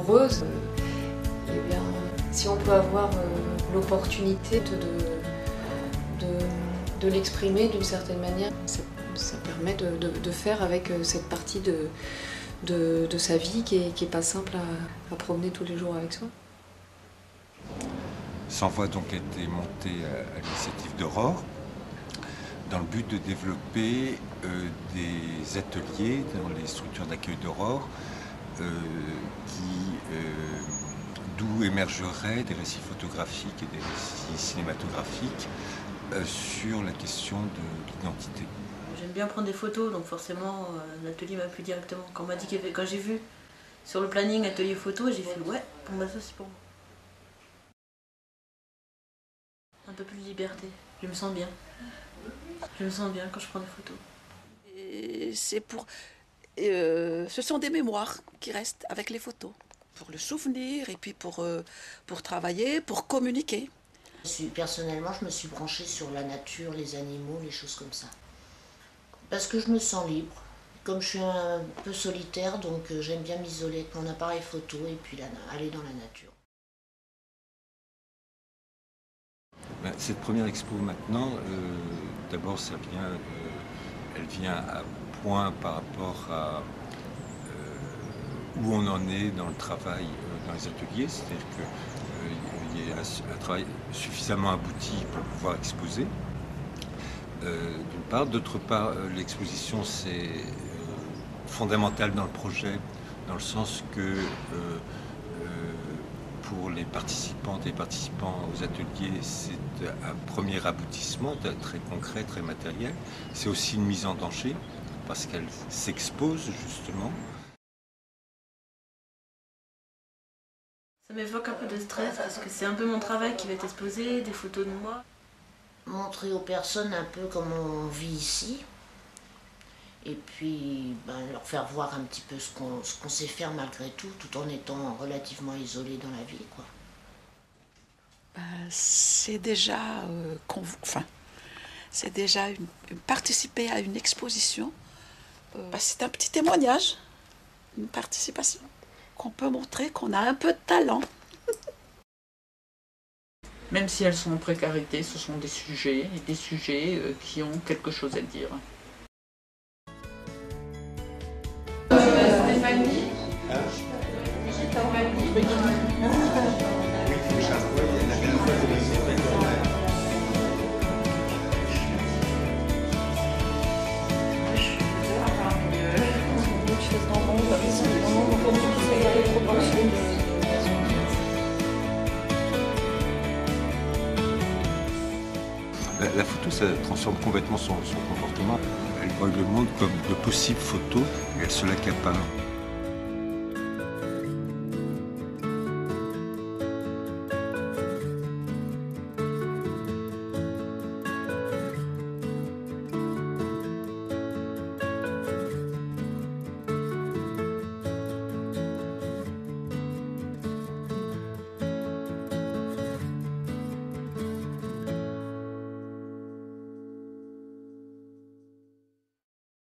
amoureuse, eh bien, si on peut avoir l'opportunité de l'exprimer d'une certaine manière, ça permet de faire avec cette partie de sa vie qui est pas simple à promener tous les jours avec soi. S'envoie donc a été monté à l'initiative d'Aurore dans le but de développer des ateliers dans les structures d'accueil d'Aurore d'où émergeraient des récits photographiques et des récits cinématographiques sur la question de l'identité. J'aime bien prendre des photos, donc forcément l'atelier m'a plu directement. Quand j'ai vu sur le planning atelier photo, j'ai fait ouais, bon bah ça c'est pour moi. Un peu plus de liberté, je me sens bien. Je me sens bien quand je prends des photos. Ce sont des mémoires qui restent avec les photos, pour le souvenir et puis pour travailler, pour communiquer. Personnellement, je me suis branchée sur la nature, les animaux, les choses comme ça. Parce que je me sens libre. Comme je suis un peu solitaire, donc j'aime bien m'isoler avec mon appareil photo et puis aller dans la nature. Cette première expo maintenant, d'abord elle vient à point par rapport à où on en est dans le travail dans les ateliers, c'est-à-dire qu'il y a un travail suffisamment abouti pour pouvoir exposer, d'une part. D'autre part, l'exposition c'est fondamental dans le projet, dans le sens que pour les participantes et participants aux ateliers, c'est un premier aboutissement très concret, très matériel. C'est aussi une mise en danger, parce qu'elle s'expose justement. Ça m'évoque un peu de stress, parce que c'est un peu mon travail qui va être exposé, des photos de moi. Montrer aux personnes un peu comment on vit ici, et puis leur faire voir un petit peu ce qu'on sait faire malgré tout en étant relativement isolé dans la vie, quoi. C'est déjà, participer à une exposition. C'est un petit témoignage, une participation, qu'on peut montrer qu'on a un peu de talent. Même si elles sont en précarité, ce sont des sujets qui ont quelque chose à dire. La photo, ça transforme complètement son comportement. Elle voit le monde comme de possibles photos et elle se l'accapare.